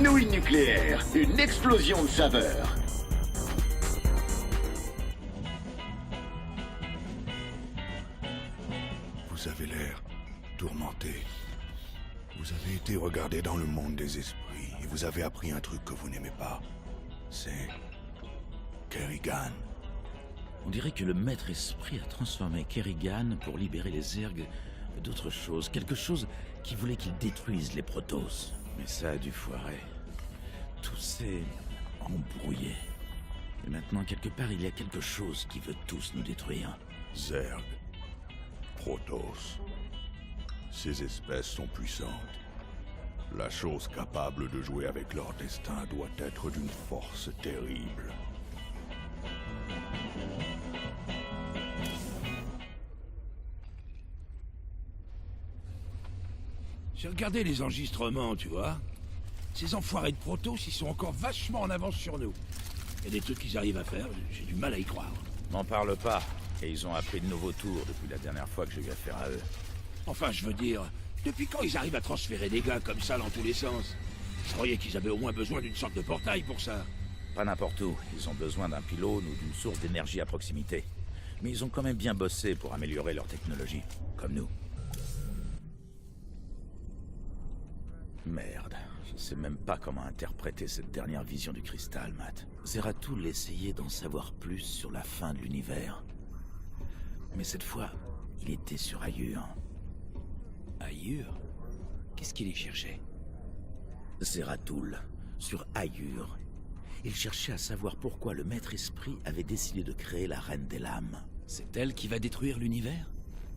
nouilles nucléaires, une explosion de saveurs. Vous avez l'air tourmenté. Vous avez été regardé dans le monde des esprits et vous avez appris un truc que vous n'aimez pas. C'est Kerrigan. On dirait que le maître esprit a transformé Kerrigan pour libérer les ergs d'autre chose. Quelque chose qui voulait qu'ils détruisent les Protoss. Mais ça a dû foirer. Tout s'est embrouillé. Et maintenant, quelque part, il y a quelque chose qui veut tous nous détruire. Zerg. Protoss. Ces espèces sont puissantes. La chose capable de jouer avec leur destin doit être d'une force terrible. J'ai regardé les enregistrements, tu vois. Ces enfoirés de Protoss, ils sont encore vachement en avance sur nous. Il y a des trucs qu'ils arrivent à faire, j'ai du mal à y croire. N'en parle pas. Et ils ont appris de nouveaux tours depuis la dernière fois que j'ai eu affaire à eux. Enfin, je veux dire, depuis quand ils arrivent à transférer des gars comme ça dans tous les sens? Je croyais qu'ils avaient au moins besoin d'une sorte de portail pour ça. Pas n'importe où. Ils ont besoin d'un pylône ou d'une source d'énergie à proximité. Mais ils ont quand même bien bossé pour améliorer leur technologie. Comme nous. Merde. Je sais même pas comment interpréter cette dernière vision du cristal, Matt. Zeratul essayait d'en savoir plus sur la fin de l'univers. Mais cette fois, il était sur Aiur. Aiur? Qu'est-ce qu'il y cherchait? Zeratul, sur Aiur. Il cherchait à savoir pourquoi le Maître Esprit avait décidé de créer la Reine des Lames. C'est elle qui va détruire l'univers?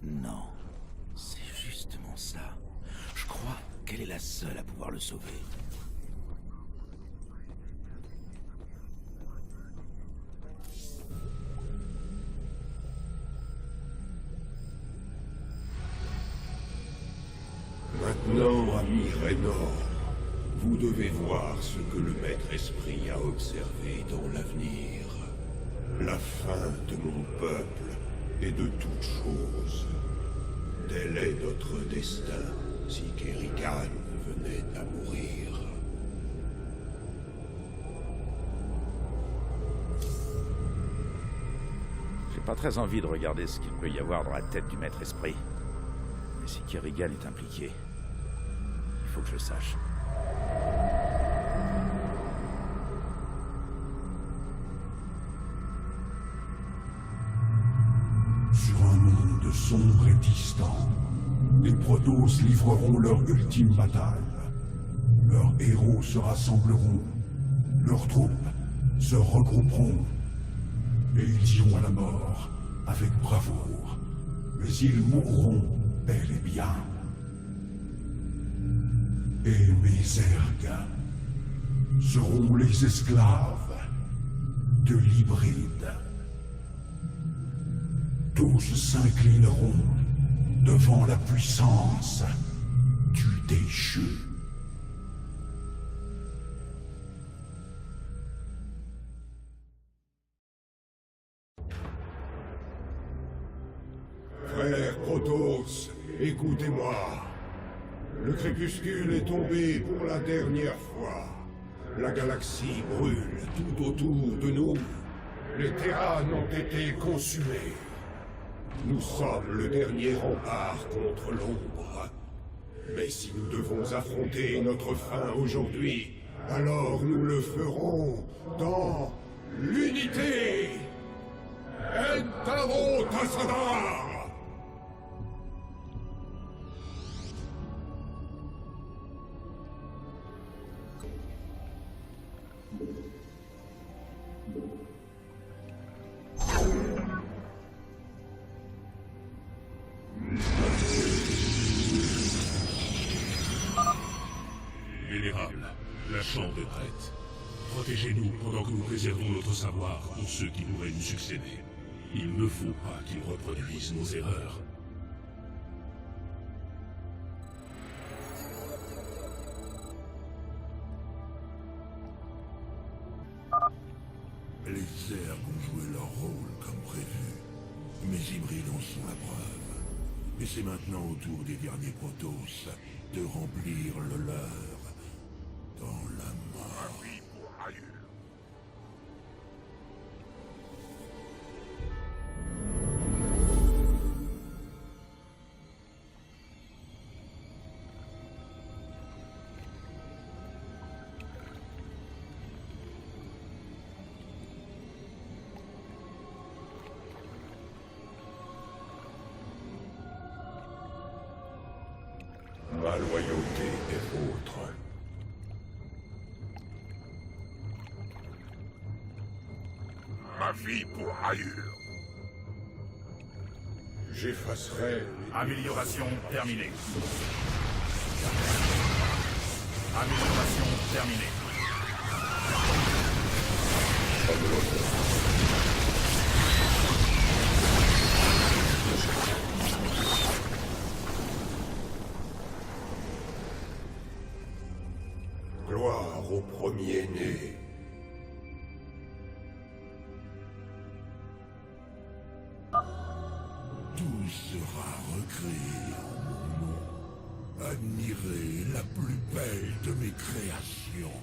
Non, c'est justement ça. Je crois qu'elle est la seule à pouvoir le sauver. Maintenant, ami Raynor, vous devez voir ce que le Maître Esprit a observé dans l'avenir. La fin de mon peuple et de toute chose. Tel est notre destin si Kerrigan venait à mourir. J'ai pas très envie de regarder ce qu'il peut y avoir dans la tête du Maître Esprit. Mais si Kerrigan est impliqué, il faut que je le sache. Sur un monde sombre et distant, les Protoss livreront leur ultime bataille. Leurs héros se rassembleront, leurs troupes se regrouperont, et ils iront à la mort avec bravoure. Mais ils mourront bel et bien. Et mes Zergs seront les esclaves de l'hybride. Tous s'inclineront devant la puissance du déchu. Frères Protoss, écoutez-moi. Le crépuscule est tombé pour la dernière fois. La galaxie brûle tout autour de nous. Les Terranes ont été consumés. Nous sommes le dernier rempart contre l'ombre. Mais si nous devons affronter notre fin aujourd'hui, alors nous le ferons dans l'unité. Entaro Tassadar! Vénérable, la chambre est prête. Protégez-nous pendant que nous préservons notre savoir pour ceux qui pourraient nous succéder. Il ne faut pas qu'ils reproduisent nos erreurs. Les Zerg ont joué leur rôle comme prévu. Mes hybrides en sont la preuve. Et c'est maintenant au tour des derniers Protoss de remplir le leur dans la Ma loyauté est vôtre. Ma vie pour Ayur. J'effacerai... Amélioration terminée. Amélioration terminée. Gloire au premier-né. Tout sera recréé en mon nom. Admirez la plus belle de mes créations.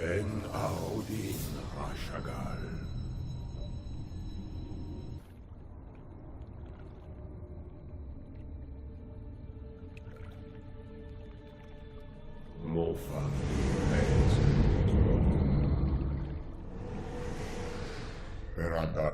En-Aodin Rashagal. Mon fameux maître. Rada.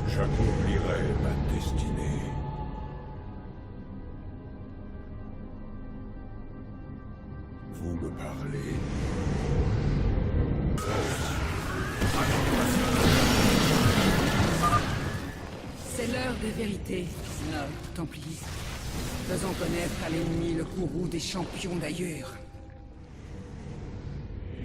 J'accomplirai ma destinée. Vous me parlez. C'est l'heure des vérités, Lord Templier. Faisons connaître à l'ennemi le courroux des champions d'Ayur.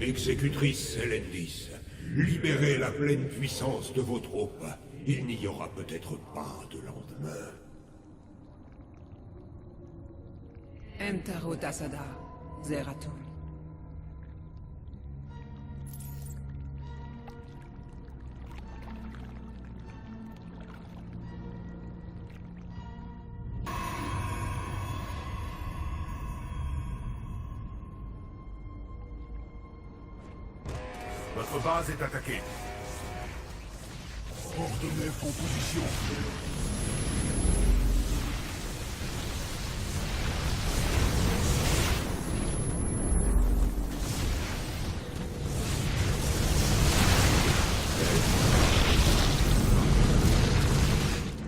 Exécutrice Selendis, libérez la pleine puissance de vos troupes. Il n'y aura peut-être pas de lendemain. Entaro Tasada, Zeratul. Votre base est attaquée. Ordonnez en position.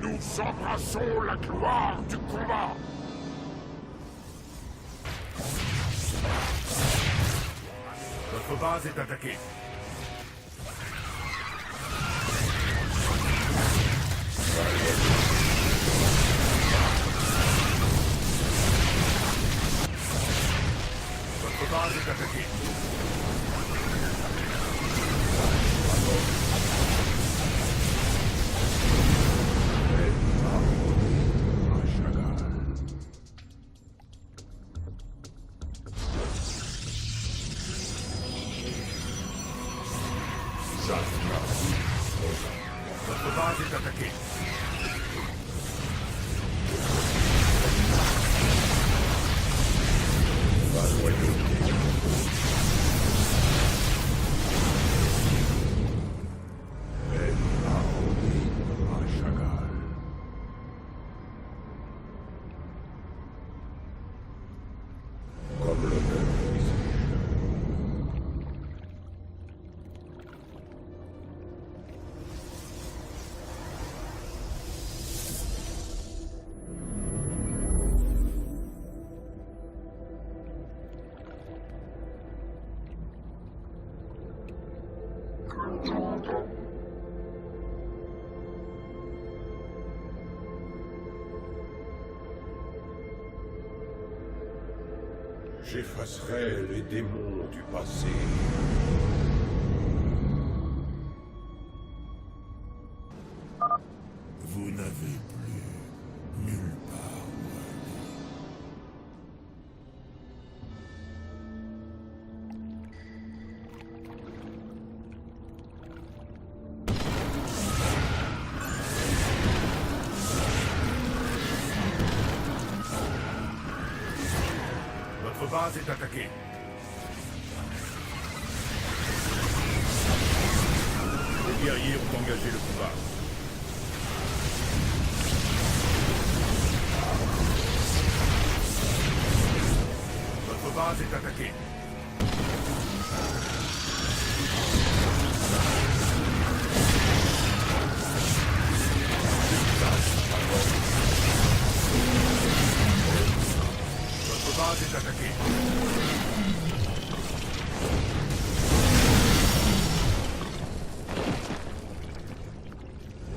Nous embrassons la gloire du combat. Votre base est attaquée. Votre base est attaquée. Votre base est attaquée. Comme le peuple exige. J'effacerai les démons du passé. Vous n'avez plus nulle part où aller. Votre base est attaquée. Les guerriers ont engagé le combat. Votre base est attaquée. Votre base est attaquée.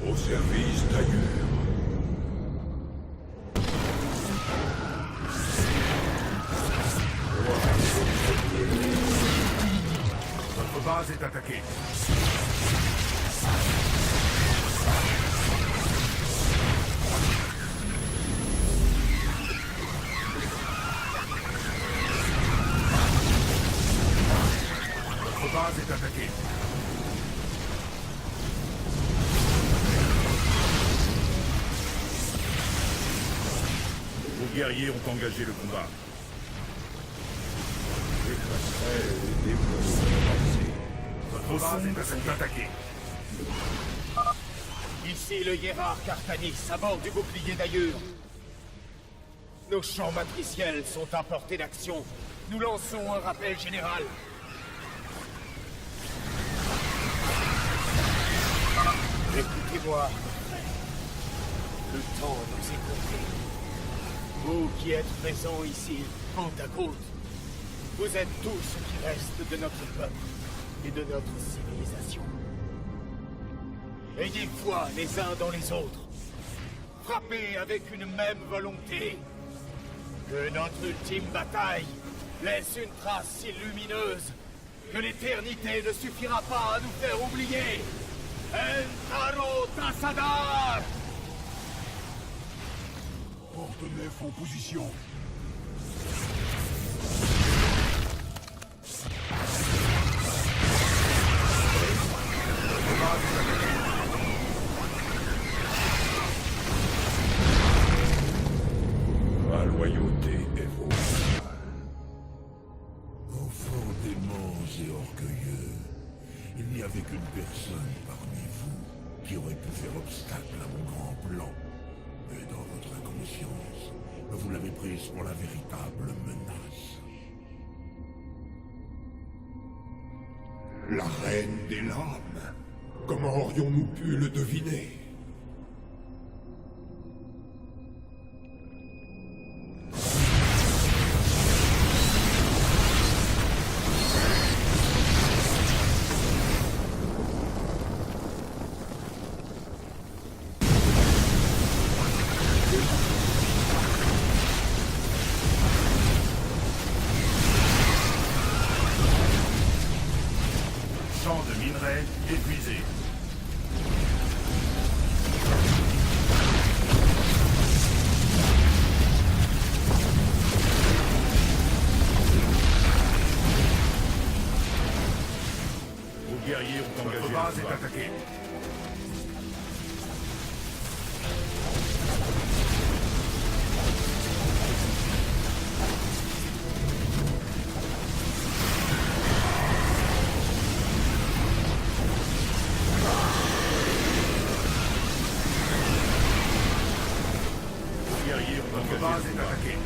Au service d'Ayur. Votre base est attaquée. Votre base est attaquée. Vos guerriers ont engagé le combat. Votre base est attaquée. Ici le hiérarque Artanis, à bord du bouclier d'Ayur. Nos champs matriciels sont à portée d'action. Nous lançons un rappel général. Écoutez-moi. Le temps nous est compté. Vous qui êtes présents ici, côte à côte, vous êtes tout ce qui reste de notre peuple et de notre civilisation. Ayez foi les uns dans les autres. Frappez avec une même volonté. Que notre ultime bataille laisse une trace si lumineuse que l'éternité ne suffira pas à nous faire oublier. Entaro Tassadar! Porte-nef en position. Ma loyauté est votre. Enfants déments et orgueilleux, il n'y avait qu'une personne parmi vous qui aurait pu faire obstacle à mon grand plan. Mais dans votre inconscience, vous l'avez prise pour la véritable menace. La reine des lames. Comment aurions-nous pu le deviner? Champ de minerais épuisé. Vos guerriers ont engagé. Votre base est attaquée. Vos guerriers ont engagé. Votre base est attaquée.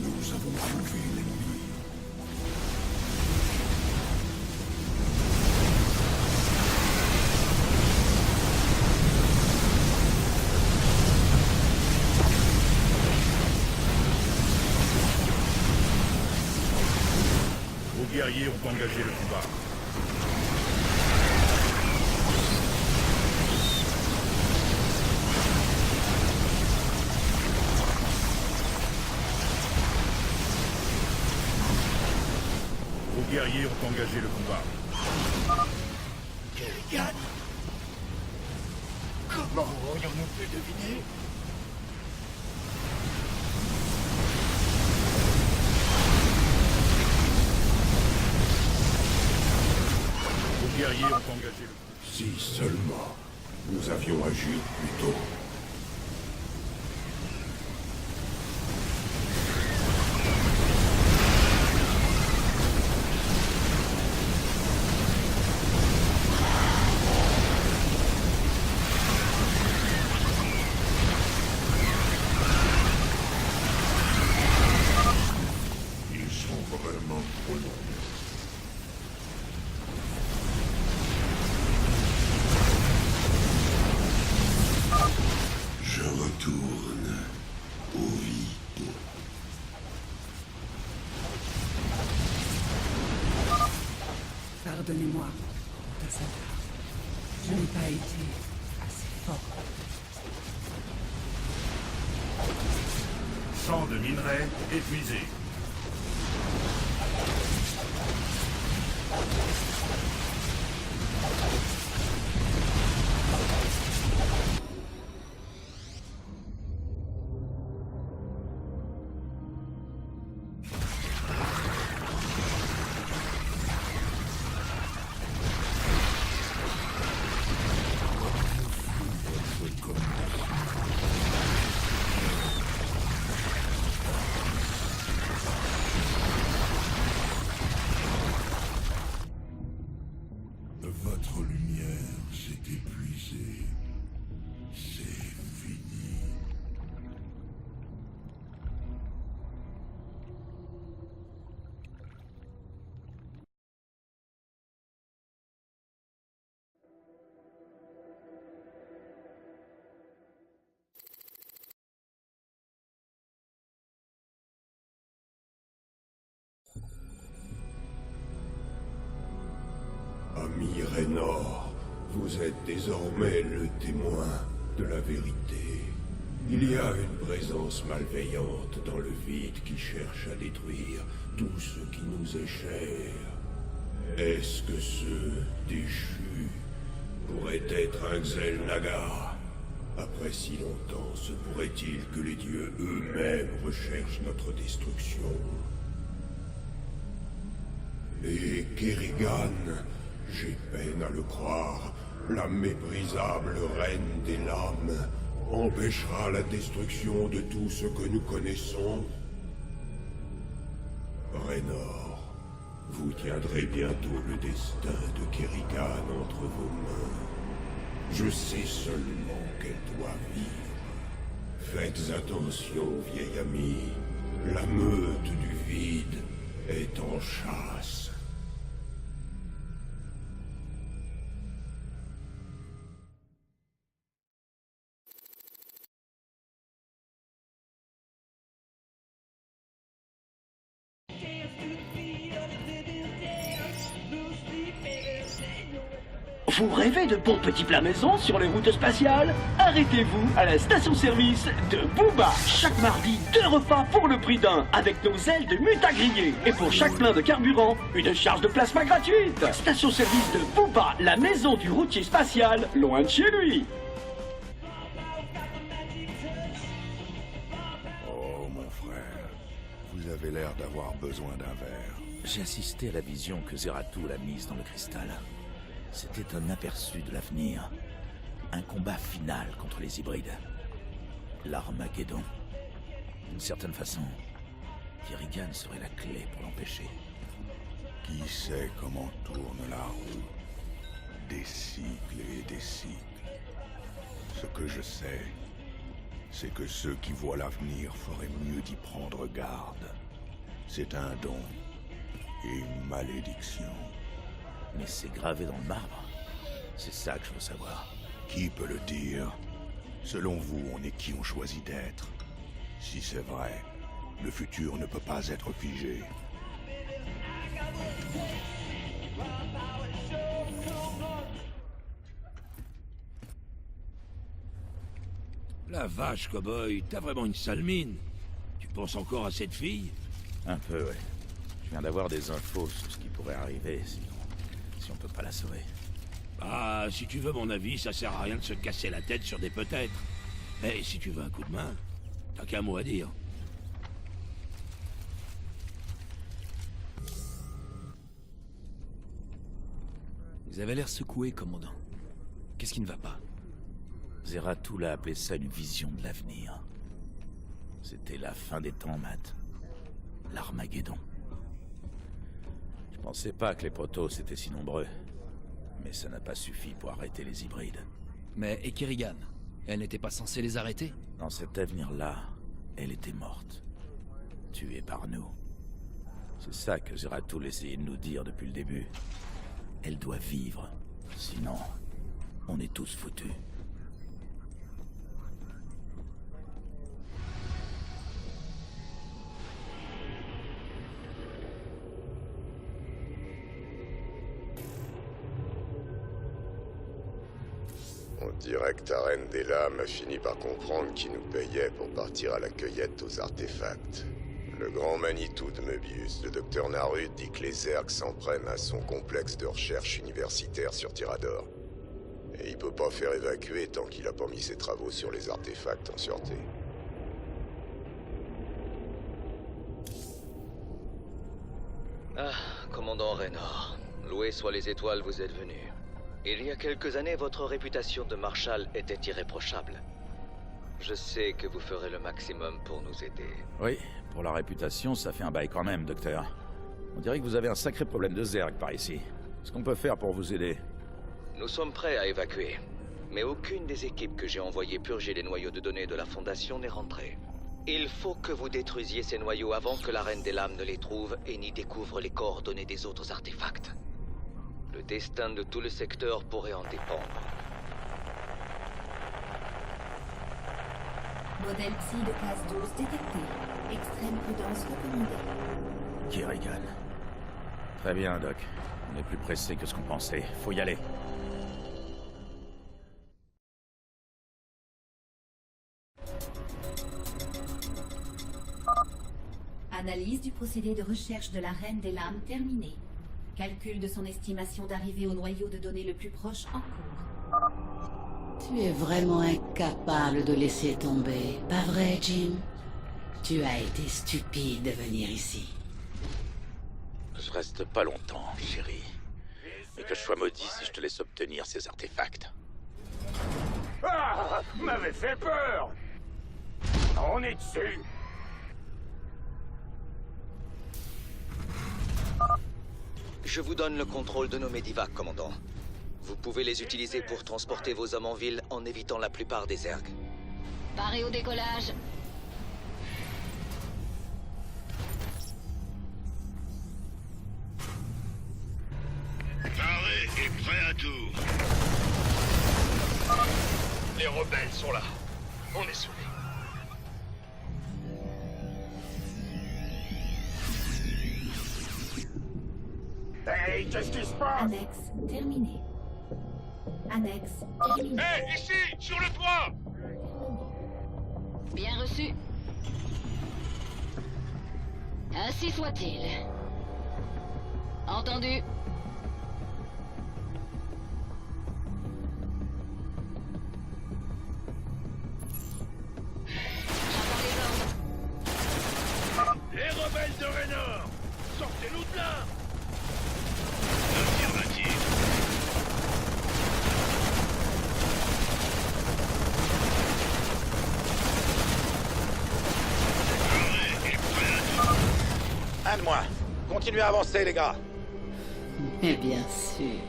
Nous avons trouvé l'ennemi. Vos guerriers ont engagé le combat. Vos guerriers ont engagé le combat. Kerrigan! Comment aurions-nous pu deviner? avions agi plus tôt. Ils sont vraiment trop longs. Je retourne au vide. Pardonnez-moi, Tassadar. Je n'ai pas été assez fort. Champ de minerai épuisé. Votre lumière s'est épuisée. C'est fini. Ami Raynor, vous êtes désormais le témoin de la vérité. Il y a une présence malveillante dans le vide qui cherche à détruire tout ce qui nous est cher. Est-ce que ce déchu pourrait être un Xel'Naga? Après si longtemps, se pourrait-il que les dieux eux-mêmes recherchent notre destruction? Et Kerrigan, j'ai peine à le croire, la méprisable reine des lames empêchera la destruction de tout ce que nous connaissons. Raynor, vous tiendrez bientôt le destin de Kerrigan entre vos mains. Je sais seulement qu'elle doit vivre. Faites attention, vieil ami. La meute du vide est en chasse. Vous rêvez de bons petits plats maison sur les routes spatiales? Arrêtez-vous à la station-service de Booba. Chaque mardi, 2 repas pour le prix d'un, avec nos ailes de mute à griller. Et pour chaque plein de carburant, une charge de plasma gratuite. Station-service de Booba, la maison du routier spatial, loin de chez lui. Oh, mon frère, vous avez l'air d'avoir besoin d'un verre. J'ai assisté à la vision que Zeratul a mise dans le cristal. C'était un aperçu de l'avenir. Un combat final contre les hybrides. L'Armageddon. D'une certaine façon, Kerrigan serait la clé pour l'empêcher. Qui sait comment tourne la roue? Des cycles et des cycles. Ce que je sais, c'est que ceux qui voient l'avenir feraient mieux d'y prendre garde. C'est un don et une malédiction. Mais c'est gravé dans le marbre. C'est ça que je veux savoir. Qui peut le dire? Selon vous, on est qui on choisit d'être. Si c'est vrai, le futur ne peut pas être figé. La vache, cow-boy, t'as vraiment une sale mine. Tu penses encore à cette fille? Un peu, ouais. Je viens d'avoir des infos sur ce qui pourrait arriver si on peut pas la sauver. Ah, si tu veux mon avis, ça sert à rien de se casser la tête sur des peut-être. Mais si tu veux un coup de main, t'as qu'un mot à dire. Vous avez l'air secoué, commandant. Qu'est-ce qui ne va pas? Zeratul a appelé ça une vision de l'avenir. C'était la fin des temps, Matt. L'Armageddon. Je pensais pas que les Protoss étaient si nombreux. Mais ça n'a pas suffi pour arrêter les hybrides. Mais et Kerrigan? Elle n'était pas censée les arrêter? Dans cet avenir-là, elle était morte. Tuée par nous. C'est ça que Zeratul essayait de nous dire depuis le début. Elle doit vivre. Sinon, on est tous foutus. On dirait que ta reine des lames a fini par comprendre qui nous payait pour partir à la cueillette aux artefacts. Le grand Manitou de Möbius, le docteur Narud, dit que les Zergs s'en prennent à son complexe de recherche universitaire sur Tyrador. Et il peut pas faire évacuer tant qu'il a pas mis ses travaux sur les artefacts en sûreté. Ah, commandant Raynor. Loué soient les étoiles, vous êtes venu. Il y a quelques années, votre réputation de marshal était irréprochable. Je sais que vous ferez le maximum pour nous aider. Oui, pour la réputation, ça fait un bail quand même, docteur. On dirait que vous avez un sacré problème de Zerg par ici. Qu'est-ce qu'on peut faire pour vous aider? Nous sommes prêts à évacuer. Mais aucune des équipes que j'ai envoyées purger les noyaux de données de la Fondation n'est rentrée. Il faut que vous détruisiez ces noyaux avant que la Reine des Lames ne les trouve et n'y découvre les coordonnées des autres artefacts. Le destin de tout le secteur pourrait en dépendre. Modèle Psy de classe 12 détecté. Extrême prudence recommandée. Kerrigan. Très bien, Doc. On est plus pressé que ce qu'on pensait. Faut y aller. Analyse du procédé de recherche de la Reine des Lames terminée. Calcul de son estimation d'arrivée au noyau de données le plus proche en cours. Tu es vraiment incapable de laisser tomber, pas vrai, Jim? Tu as été stupide de venir ici. Je reste pas longtemps, chérie. Mais que je sois maudit si je te laisse obtenir ces artefacts. Ah, m'avait fait peur. On est dessus. Je vous donne le contrôle de nos Medivacs, commandant. Vous pouvez les utiliser pour transporter vos hommes en ville en évitant la plupart des Zergs. Paré au décollage. Paré et prêt à tout. Les rebelles sont là. On est sauvés. Hey, qu'est-ce qui se passe? Annexe terminé. Annexe terminé. Hey, ici, sur le toit! Bien reçu. Ainsi soit-il. Entendu. Les rebelles de Raynor! Sortez-nous de là! Affirmatif. Un de moins. Continuez à avancer, les gars. Mais bien sûr.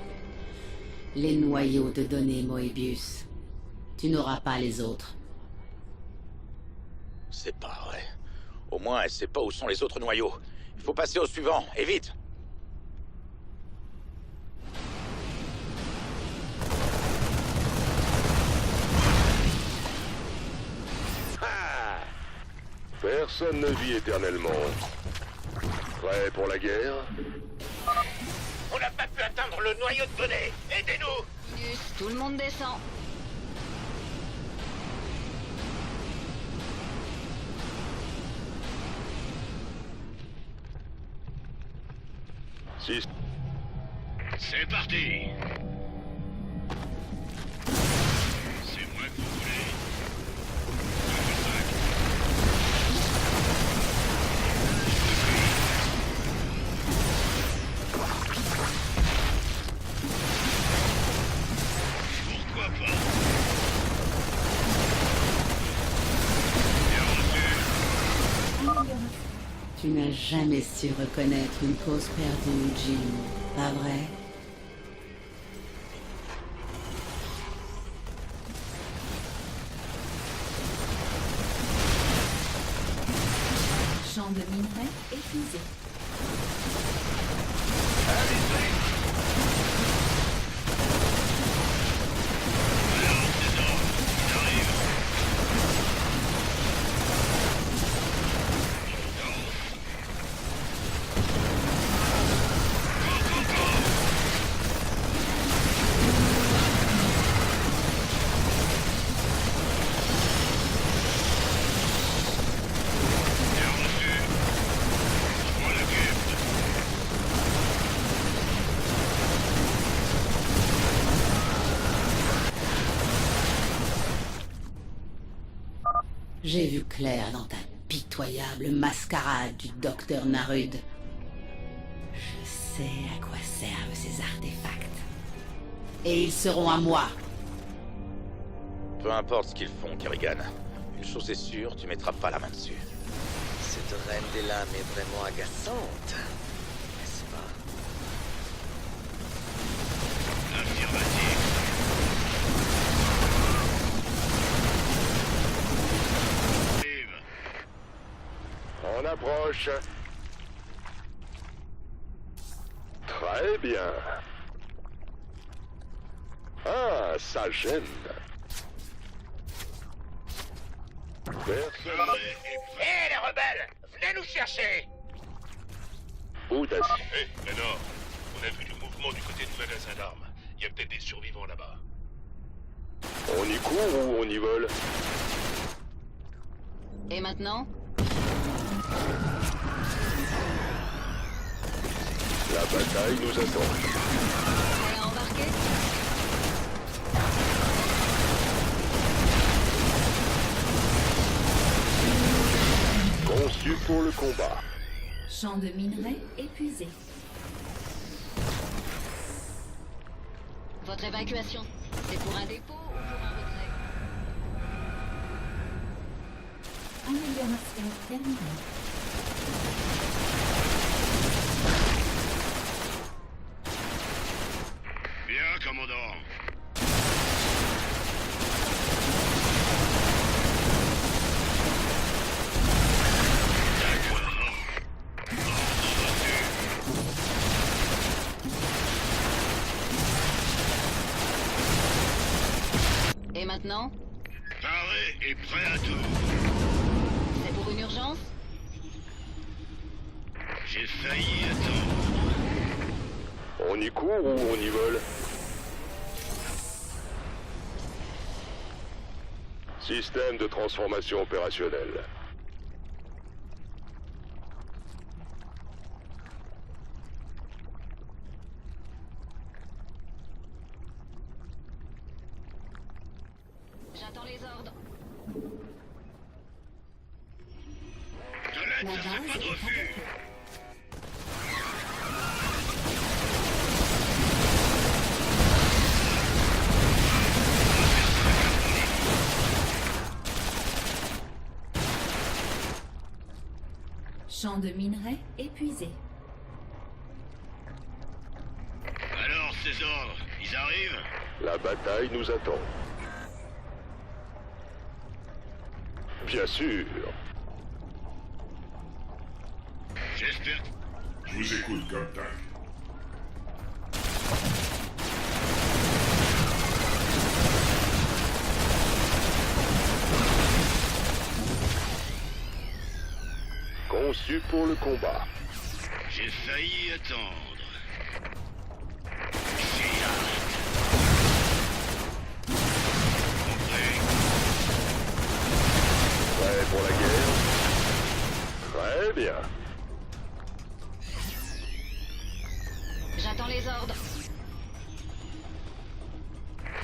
Les noyaux de données, Moebius. Tu n'auras pas les autres. C'est pas vrai. Au moins, elle sait pas où sont les autres noyaux. Il faut passer au suivant, et vite. Personne ne vit éternellement. Prêt pour la guerre? On n'a pas pu atteindre le noyau de données. Aidez-nous! Tout le monde descend. C'est parti! C'est moi que vous voulez. Pourquoi pas? Tu n'as jamais su reconnaître une cause perdue, Jim, pas vrai? Champ de minerai épuisé. J'ai vu clair dans ta pitoyable mascarade du docteur Narud. Je sais à quoi servent ces artefacts. Et ils seront à moi. Peu importe ce qu'ils font, Kerrigan. Une chose est sûre, tu mettras pas la main dessus. Cette reine des lames est vraiment agaçante, n'est-ce pas? Affirmatif. On approche. Très bien. Ah, ça gêne. Personne. Hé, les rebelles! Venez nous chercher! Audacieux. Hé, Lénore, on a vu du mouvement du côté du magasin d'armes. Il y a peut-être des survivants là-bas. On y court ou on y vole? Et maintenant? La bataille nous attend. Prêt à embarquer? Conçu pour le combat. Champ de minerai épuisé. Votre évacuation, c'est pour un dépôt ou pour un retrait? Amélioration terminée. Bien, commandant. Et maintenant? Paré et prêt à tout. C'est pour une urgence? J'ai failli attendre. On y court ou on y vole? Système de transformation opérationnelle. J'attends les ordres. De l'aide, ça fait pas de refus. Champ de minerai épuisé. Alors, ces ordres, ils arrivent? La bataille nous attend. Bien sûr. J'espère. Je vous écoute, Captain. Conçu pour le combat. J'ai failli attendre. Prêt pour la guerre? Très bien. J'attends les ordres.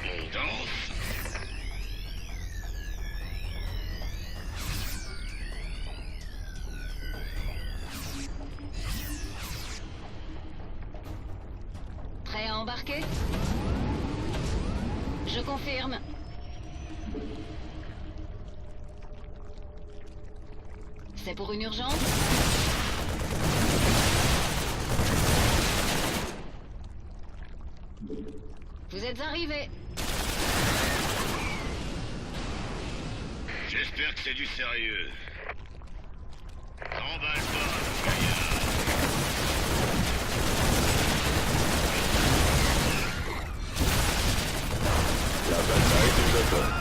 On danse. Prêt à embarquer? Je confirme. C'est pour une urgence? Vous êtes arrivés. J'espère que c'est du sérieux. T'emballe pas, gaillard. La bataille nous attend.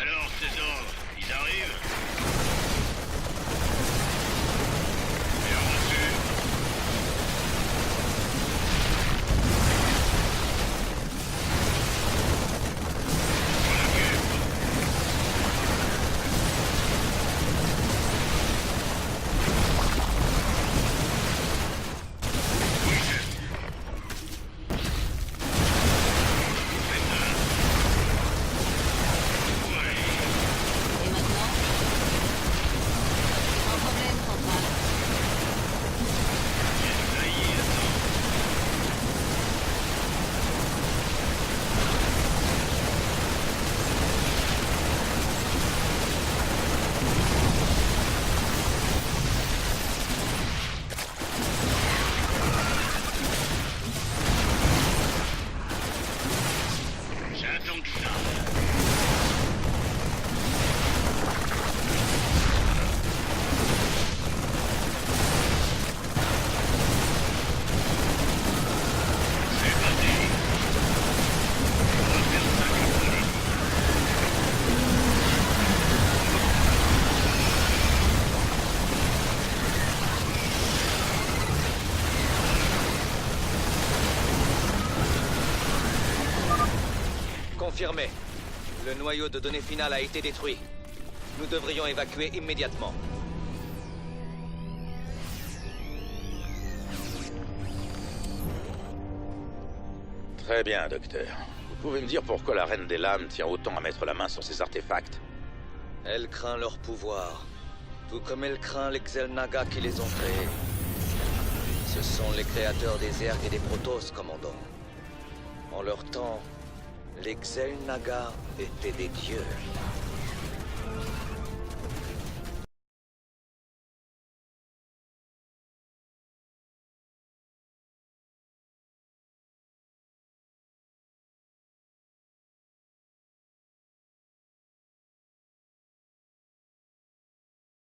Alors, ces ordres, ils arrivent? Bien reçu. J'attends que ça. C'est parti. On va faire ça comme ça. Confirmé. Le noyau de données final a été détruit. Nous devrions évacuer immédiatement. Très bien, docteur. Vous pouvez me dire pourquoi la Reine des Lames tient autant à mettre la main sur ces artefacts? Elle craint leur pouvoir, tout comme elle craint les Xel'Naga qui les ont créés. Ce sont les créateurs des Zerg et des Protoss, commandant. En leur temps, les Xel'Naga étaient des dieux.